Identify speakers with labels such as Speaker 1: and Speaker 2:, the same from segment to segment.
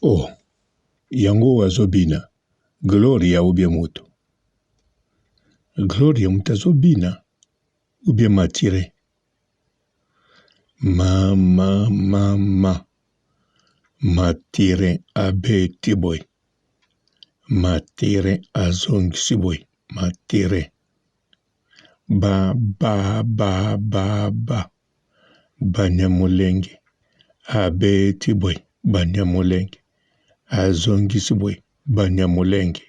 Speaker 1: Oh, yango azobina. Gloria ou bien moto. Gloria mutazobina ou bien matire. Matire abe tiboy. Matire azong siboy. Matire. Ba. Banyamulenge. Abe tiboy. Banyamulenge. Azongi siboy. Banyamulenge.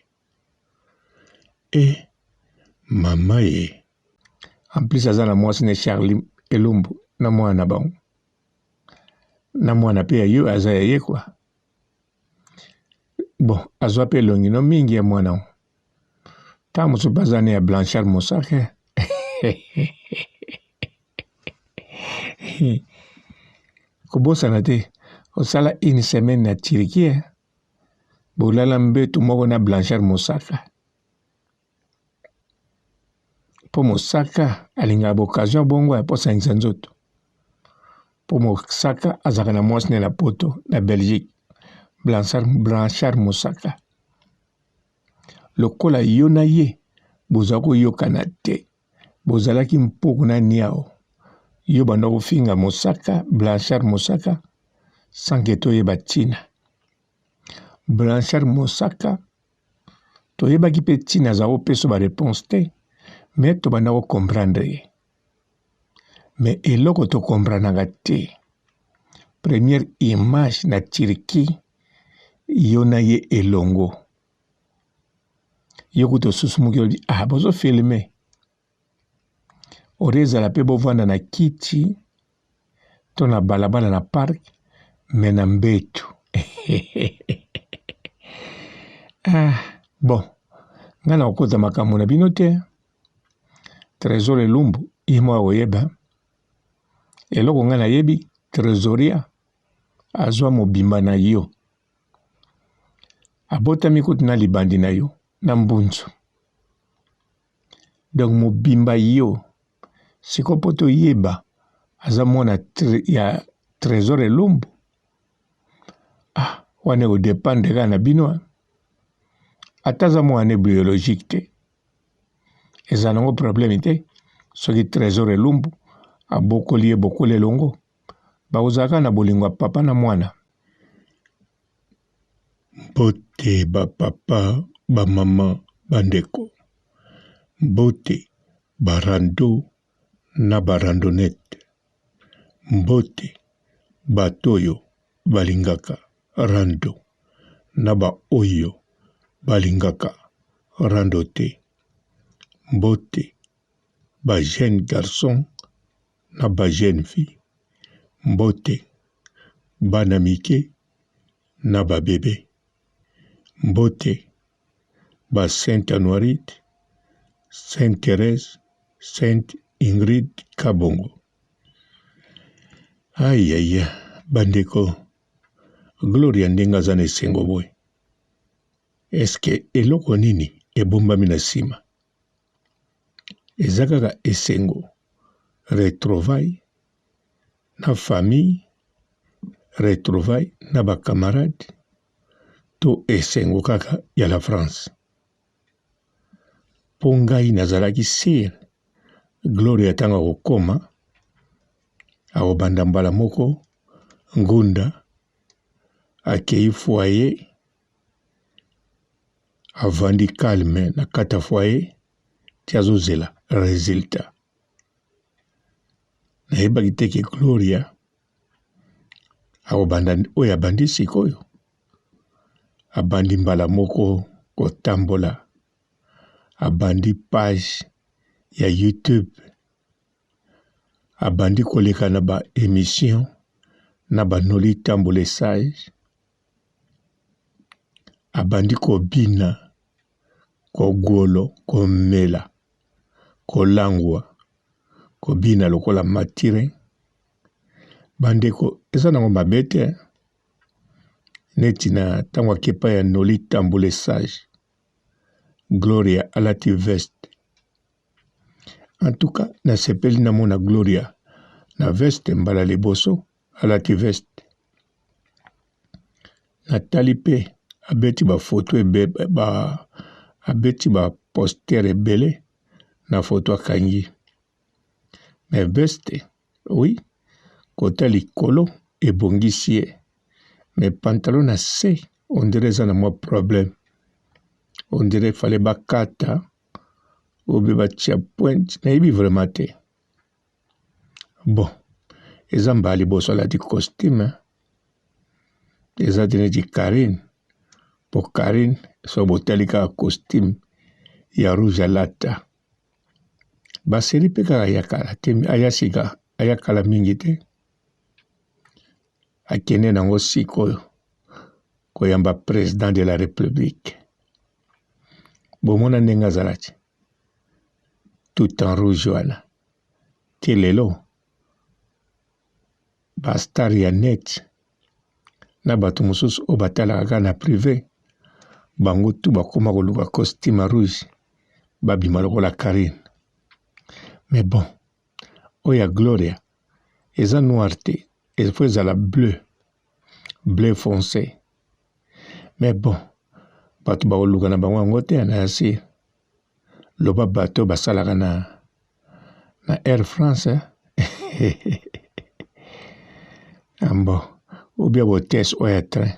Speaker 1: Mama ye. En plus, azana mwasi ne Charlie Elumbu na mwana bango. Na mwana pe ayo azaya ye kwa. Bon, azwa pe longi no mingi ya mwana. Ta musu bazane ya Blanchard Mosaka. Kobosa na te. Osala une semaine na Tirikie. Bolala mbetu moko na Blanchard Mosaka. Po Mosaka alinga boccasion bongo ya posa nzoto. Po Mosaka azaka na mwasi na poto na Belgique. Blanchard Mosaka. Lokola yo na ye bozako yokana te. Bozalaki mpoko na niao. Yo banda kofinga Mosaka, Blanchard Mosaka sanke toyeba tina. Blanchard Mosaka toyebaki pe tina zao peso ba réponse te. Mais to banda ko comprendre. Mais eloko to comprendre te. Première image na Turquie yo na ye elongo. Yo kuto susumuki odi bozo filme. Oreza la pe bovanda na kiti to na balabala na park mena mbetu. Bon, ngana okota makambo na bino te. Trésor Elumbu imwa oyeba. Eloko ngana yebi trésoria azwa mobimba na yo. Abotami kutu na libandi na yo na mbunzu. Donc mobimba yo sikopo to yeba aza mwana ya Trésor Elumbu. Wane o dépendre ka na bino. Ataza mwana biologique te. Eza nango problème te. Soki Trésor Elumbu abokoli ye bokole longo. Bauzaka na bolingo papa na mwana. Mbote ba papa, ba mama, bandeko. Mbote barando na barandonete. Mbote batoyo balingaka rando na ba oyo balingaka rando te. Mbote ba jeune garçon na ba jeune fille. Mbote bana mike na ba bébé. Mbote ba Sainte Anuarite, Sainte Thérèse, Sainte Ingrid Kabongo. Aïe, bandeko. Gloria ndenga zane esengo boy. Eske eloko nini ebombami na sima? Ezakaka esengo. Retrouvaille na famille. Retrouvaille na ba camarade. To esengo kaka ya la France. Pongai nazalaki sir. Gloria tanga kokoma. Awo bandambala moko. Ngunda. Akei foyer. Avandi calme na kata foyer. Tiazo zela. Resultat. Na ebaki teke Gloria. Awo oya bandi sikoyo. Abandi mbala moko kotambola. Abandi page ya YouTube. Abandi koleka na ba émission na ba noli tambole sage. Abandi kobina, kogolo, komela, kolangwa, kobina lokola matire. Bandeko eza nango mabete neti na tangwa kepa ya noli tambole sage. Gloria alati veste. En tout cas, na sepeli na mona Gloria na veste mbala liboso alati veste. natali pe abeti ba photo abeti ba poster ebele na photo akangi. Mais veste, oui, kota likolo ebongisi ye. Mais pantalon na se, on dirait ça na moi problème. On dirait fallait bakata ou bien batia pointe. Nayebi vraiment te. Bon, eza mbali boso la di costume. Eza dine di Karine. Pour Karine, so botali ka costume ya rouge à lata. Baseri pe kaka ayakala te, ayasika, ayakala mingi te. Akene nango sikoyo koyamba président de la République. Bomona ndenge azalaki. Tout en rouge wana. Te lelo bastar ya net na bato mosusu oyo batalaka kaka na privé bango tu bakoma koluka costume rouge babima lokola Karine. Mais bon, oya Gloria eza noir te, efo ezala bleu foncé. Mais bon, bato bakoluka na bango yango te na yasi loba bato basalaka na Air France. Ambo, ou bien botes oya train.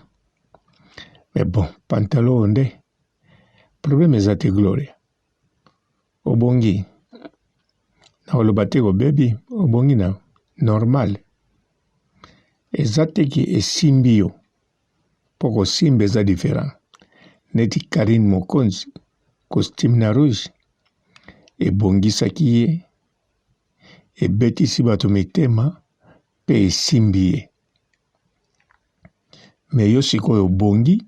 Speaker 1: Mais bon, pantalon onde, problème eza te Gloria. Obongi, na oloba te ko baby, obongi na normal. Eza te ki esimbi yo, poko simbe eza différent. Neti Karine Mokonzi, costume na rouge, ebongisaki ye, ebetisi bato mitema, pe esimbi ye. Me yo sikoyo bongi,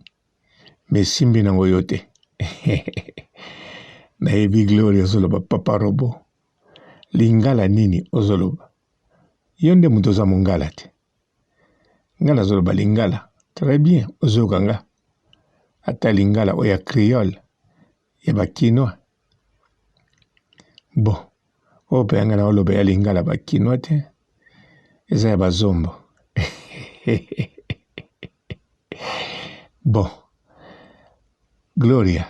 Speaker 1: me simbi nango yo te. Na yebi Gloria ozoloba papa robo. Lingala nini ozoloba. Yo nde mutu oza mongala te. Ngala ozoloba lingala. Très bien, ozokanga. Ata lingala oya créole. Ya ba quinoa. Bon, ope yanga na oloba ya lingala ba quinoa te. Eza ya ba zombo. Bon, Gloria,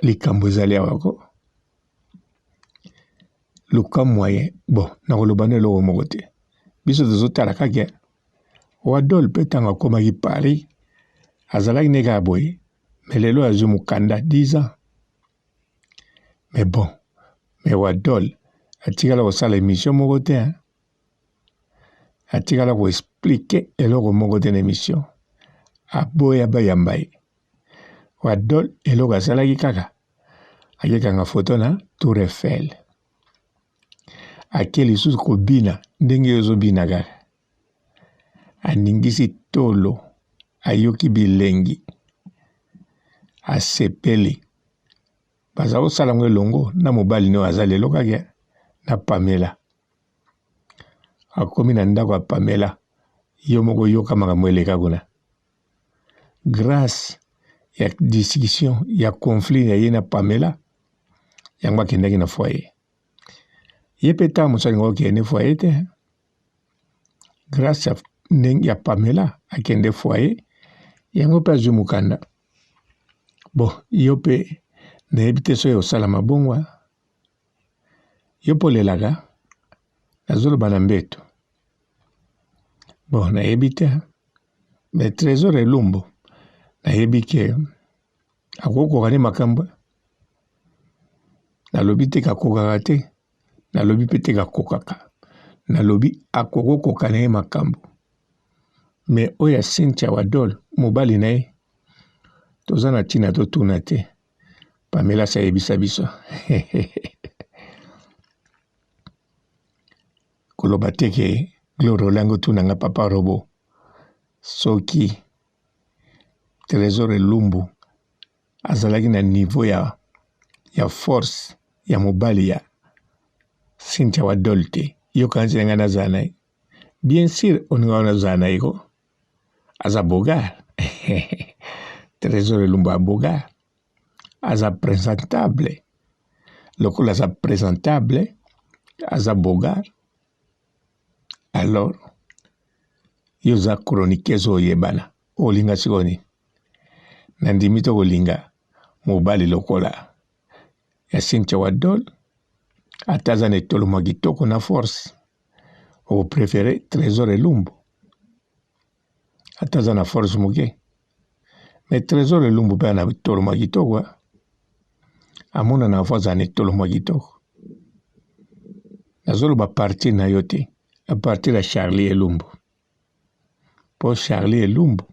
Speaker 1: likambo ezali awa ko. Luka moyen, bon, na koloba na eloko moko te. Biso tozotala kaka Wadol pe ntango akomaki Paris, azalaki ne kaka boye, mais lelo azwi mokanda 10 ans. Mais bon, mais Wadol atikala kosala émission moko te. Atikala ko expliquer eloko moko te na émission. Aboya bayamba ye. Wadol eloko asalaki kaka akekanga foto na Tour Eiffel. Ake lisusu kobina ndenge ozobina kaka. Aningisi tolo, ayoki bilengi, asepeli. Baza kosala ngo elongo na mobali ne aza lelo kaka na Pamela. Akomi na ndako ya Pamela, yo moko yoka makambo eleka kuna. Grâce ya discussion ya conflit ya ye na Pamela, yango akendaki na foyer. Ye pe ntango mosusu alingi okende foyer te. Grâce ya Pamela akende foyer, yango mpe azwi mokanda. Bon, yo mpe nayebi te soki osala mabongwa. Yo mpe olelaka, nazoloba na mbeto. Bon, nayebi te, mais Trésor Elumbu, nayebi ke akokoka ne makambo. Nalobi te kakokaka te, nalobi pe te kakokaka. Nalobi akokoka ne makambo. Mais oya Cynthia Wadol, mobali na ye, toza na ntina totuna te. Pamela sayebisa biso. Koloba te ke Gloria olango tunanga papa robo. Soki Trésor Elumbu azalaki na niveau ya force ya mobali ya Cynthia Wadol te. Yo kanzi nga nazala na ye. Bien sûr, oninga nazala na ye ko. Aza bogar. Trésor Elumbu a bogar. Aza présentable. Lokola aza présentable, aza bogar. Alors, yo za chroniqueuse oyebana. Olinga sikoni. nandimi to kolinga mobali lokola ya Cynthia Wadol ataza na etolo kitoko na force o préféré Trésor Elumbu ataza na force moke mais Trésor Elumbu pe na etolo kitoko amona na force na etolo kitoko nazoloba parti na yo te a partir ya Charlie Elumbu po Charlie Elumbu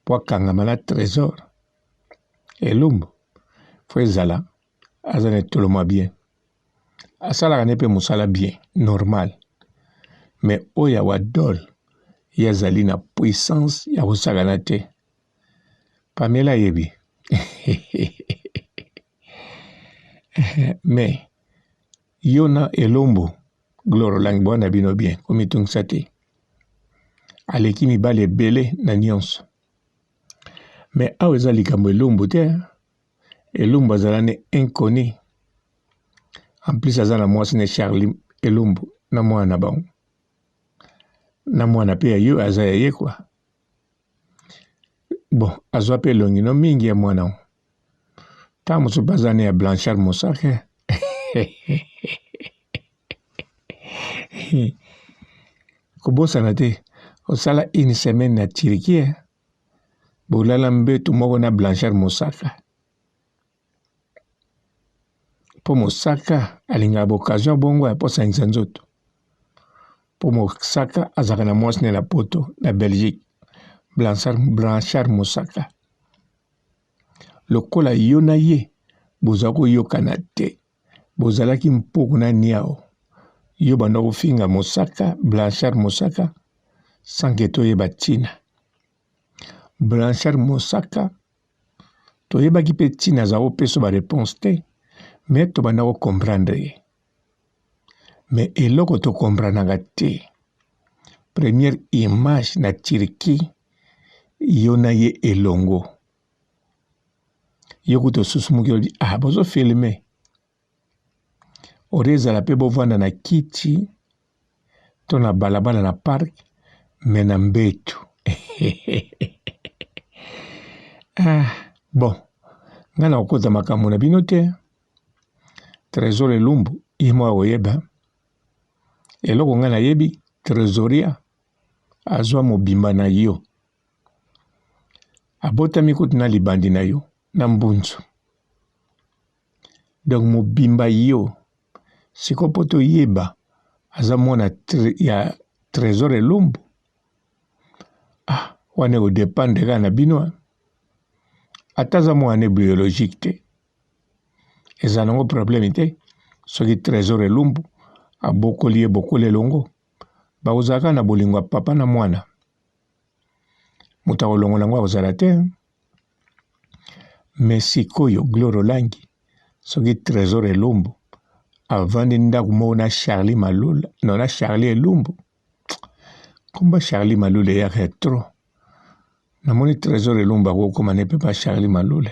Speaker 1: po akangama na Trésor Elumbu fo ezala aza na etolo bien asalaka ne mpe mosala bien normal mais oyo ya Wadol ye azali na puissance ya kosakana te Pamela yebi mais yo na Elumbu Gloro Langi bwana bino bien komitungisa te aleki mibali ebele na nyonso mais awa eza likambo Elumbu te Elumbu azala ne inconnu en plus aza na mwasi ne Charlie Elumbu na mwana bango na mwana pe ya yo aza ya ye kwa bon azwa pe longino mingi ya mwana o ta mosusu baza ne ya Blanchard Mosaka kobosana te osala une semaine na Turquie bolala mbetu moko na Blanchard Mosaka po Mosaka alingaka boccasion bongo ya posangisa nzoto po Mosaka azalaka na mwasi ne na poto na Belgique Blanchard Mosaka lokola yo na ye bozala koyokana te bozalaki mpoko na niao yo banda kofinga Mosaka Blanchard Mosaka sanke toyeba ntina Blanchard Mosaka toyebaki mpe ntina aza kopesa bareponse te mais tobanda kocomprendre ye mais eloko tokompranaka te première image na Turquie yo na ye elongo yo kuta osusu moki olobi bozofilme ori ezala mpe bovanda na kiti to na balabala na park me na mbetu bon nga na kokota makambo na bino te Trésor Elumbu ye moko koyeba eloko nga nayebi Trésoria azwa mobimba na yo abotami kutu na libandi na yo na mbunzu donc mobimba yo siko po toyeba aza mwana ya Trésor Elumbu wane kodependre kaka na bino ata aza mwana biologique te eza nango problème te soki Trésor Elumbu abokoli ye bokoli elongo bakozalaka na bolingo ya papa na mwana moto akolongo nango akozala te mais sikoyo Gloro Langi soki Trésor Elumbu avandi ndako moko na Charlie Malula non na Charlie Elumbu komba Charlie Malula eyaka trop namoni Trésor Elumbu akokoma ne mpe pa Charlie Malula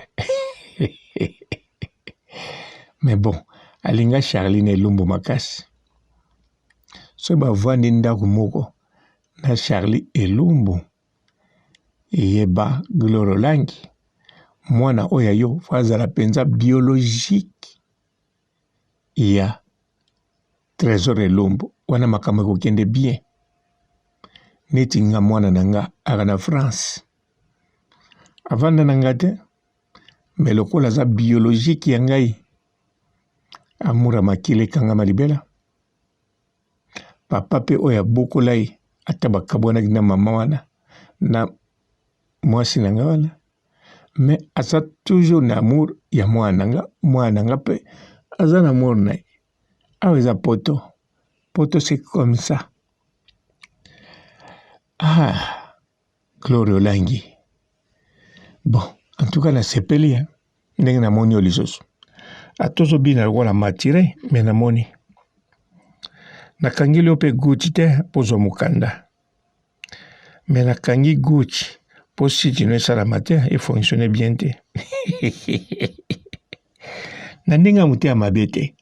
Speaker 1: mais bon alinga Charlie na Elumbu makasi so bavandi ndako moko na Charlie Elumbu yeba Gloro Langi mwana oyo yo fo azala mpenza biologique ya Trésor Elumbu wana makambo ekokende bien neti nga mwana na nga aka na France avanda na nga te me lokola aza biologique ya ngai amura makili ekangama libela papa pe oyo abokola ye ata bakabwanaki na mama wana na mwasi na nga wana mais aza toujours na amour ya mwana nga mpe aza na amour na ye awa eza poto c'est comme ça Gloro Langi bon en tout cas nasepeli ndenge namoni yo lisusu atozobina lokola matire me namoni nakangeli yo mpe Gucci te pozwa mokanda me nakangi Gucci po site no esalama te efonctionne bien te na ndenge ya motema mabe te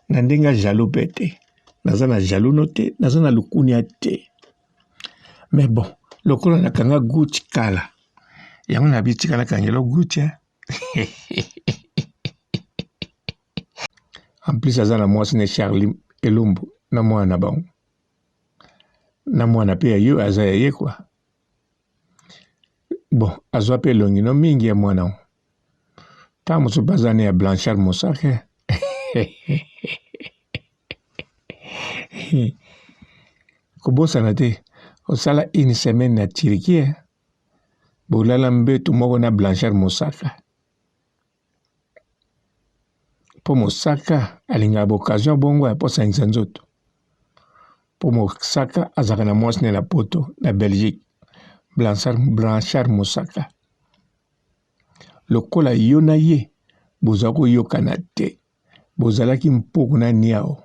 Speaker 1: na ndenge ya jaloux mpe te naza na jaloux no te naza na lukunia te mais bon lokola nakanga Gucci kala yango na bitikala kangelo gutia. En plus aza na mwasi ne Charlie Elumbu na mwana bango. Na mwana pe yo aza ye kwa. Bon, azwa pe longino mingi ya mwana. Ta musu bazane ya Blanchard Mosaka. Kobosa na te, osala une semaine na Tirikia. Bolala mbetu moko na Blanchard Mosaka. Po Mosaka alinga boccasion bongo ya posa nzoto. Po Mosaka azaka na mwasi na poto na Belgique. Blanchard Mosaka. Lokola yo na ye, bozako yokana te. Bozalaki mpoko na niao.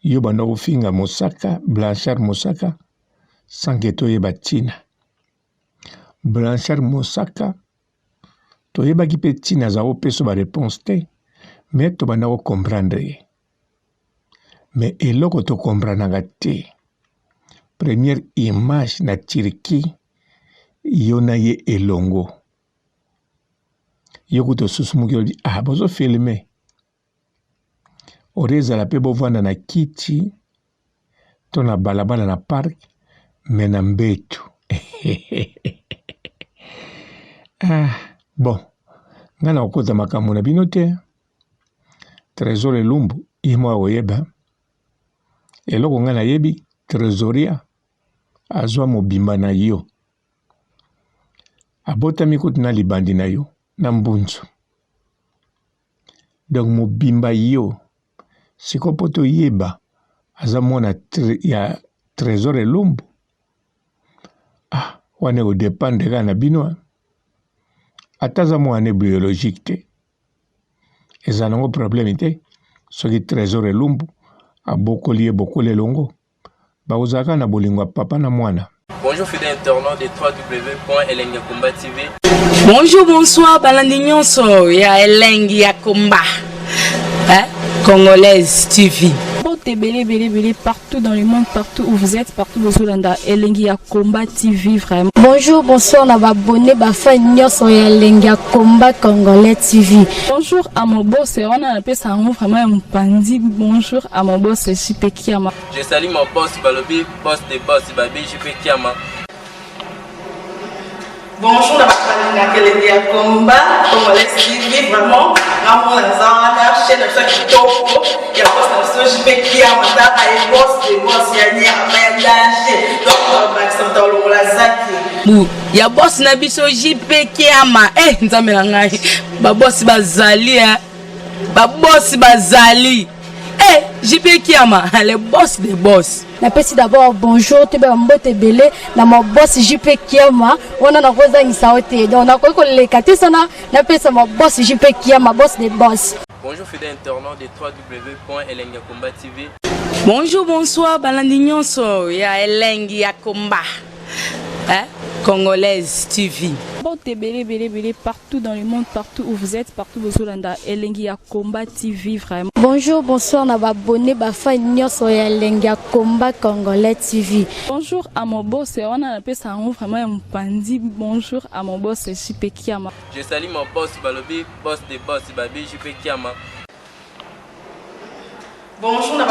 Speaker 1: Yo banda kofinga Mosaka, Blanchard Mosaka, sanketo ye batina. Blanchard Mosaka, to ye baki pe tina za opeso ba réponse te, mais to banda ko comprendre. Mais eloko to comprendre te. Première image na Turquie, yo na ye elongo. Yo kuto susumuki odi, bozo filme. Oreza la pe bovanda na kiti, to na balabala na park, mena mbetu. Bon, ngana okota makambo na bino te. Trésor Elumbu, imo oyeba. Eloko ngana yebi, trésoria, azwa mobimba na yo. Abota mikutu na libandi na yo, na mbunzu. Donc mobimba yo, siko poto yeba, aza mwana ya Trésor Elumbu. Wane o dépendre kana bino. Ataza mwana biologique te. Eza nango problème te. Soki Trésor Elumbu, abokoli bokole longo. Bauzaka na bolingwa papa na mwana.
Speaker 2: Bonjour fidèles internautes de www.elengiakomba TV.
Speaker 3: Bonjour, bonsoir, balandi nyonso ya Elengi ya Komba. Congolaise TV.
Speaker 4: Belé partout dans le monde, partout où vous êtes, partout où vous êtes, Elengi ya Komba TV vraiment.
Speaker 5: Bonjour, bonsoir, na abonné bafa nyonso ya Elengi ya Komba Congolais TV.
Speaker 4: Bonjour à mon boss, on a appelé ça vraiment un pandi. Bonjour à mon boss, JP Kiama.
Speaker 2: Je salue mon boss Balobi, boss de boss Babi, JP Kiama.
Speaker 3: Bonjour à Elengi ya Komba Congolais TV vraiment. Namo na zana chaîne de chaque topo. Ya boss na JP Kiama, ta ay boss de boss ya ni amandaje. Donc Maxime Tolo la zaki. Ya boss na biso JP Kiama. Nzambe na ngai. Ba boss bazali ba boss bazali. JP Kiama, le boss des boss.
Speaker 5: Napesi d'abord bonjour, te ba mbote belé na mon boss JP Kiama. On a na roza ngisaote. Donc na ko lekate sana napesa mon boss JP Kiama, boss des boss.
Speaker 2: Bonjour fidèles internautes de www.elengiakomba TV.
Speaker 3: Bonjour, bonsoir, balandi nyonso ya Elengi ya Komba. Congolaise TV.
Speaker 4: Belé partout dans le monde, partout où vous êtes, partout où vous êtes, Elengi ya Komba TV vraiment.
Speaker 5: Bonjour, bonsoir, na abonné bafa nyonso ya Elengi ya Komba Congolais TV.
Speaker 4: Bonjour à mon boss, on a appelé ça vraiment un pandi. Bonjour à mon boss, JP Kiama.
Speaker 2: Je salue mon boss Balobi, boss de boss Babi, JP Kiama.
Speaker 3: Bonjour à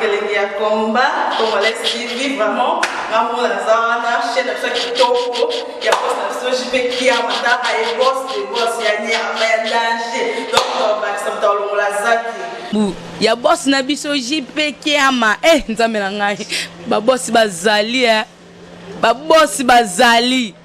Speaker 3: Elengi ya Komba Congolais TV vraiment. Namo na zana chaîne de chaque topo. Ya boss na JP Kiama, ta ay boss de boss ya ni amandaje. Donc Maxime Tolo la zaki. Ya boss na biso JP Kiama. Nzambe na ngai. Ba boss bazali ba boss bazali.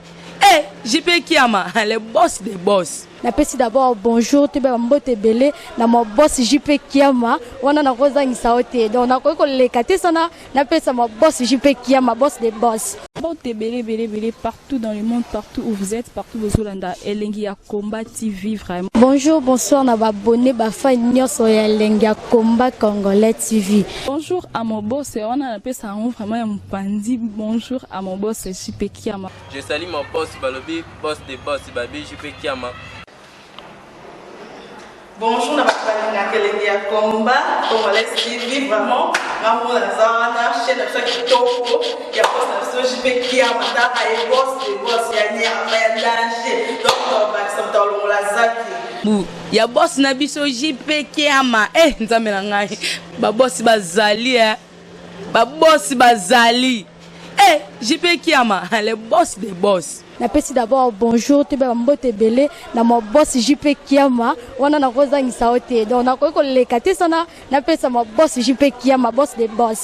Speaker 3: JP Kiama, le boss des boss.
Speaker 5: Napesi d'abord bonjour, te ba mbote belé na mon boss JP Kiama. On a na roza ngisaote. Donc na ko lekate sana napesa mon boss JP Kiama, boss des boss.
Speaker 4: Belé partout dans le monde, partout où vous êtes, partout où vous êtes, Elengi ya Komba TV vraiment.
Speaker 5: Bonjour, bonsoir, na abonné bafa nyonso ya Elengi ya Komba Congolais TV.
Speaker 4: Bonjour à mon boss, on a appelé ça vraiment un pandi. Bonjour à mon boss, JP Kiama.
Speaker 2: Je salue mon boss Balobi, boss de boss Babi, JP Kiama.
Speaker 3: Bonjour à Elengi ya Komba Congolais TV vraiment. namona zana chaîne na biso kitoko ya boss na biso JP Kiama taka e boss de boss ya nyama ya danger donc tobakisa mtalongola zaki
Speaker 6: ya boss na biso JP Kiama nzambe na ngai babosi bazali babosi bazali JP Kiama le boss des boss.
Speaker 5: Napesi d'abord bonjour te ba mbote belé na mo boss JP Kiama wana na kozangisa ote donc na ko lekate sana napesa mo boss JP Kiama boss des boss.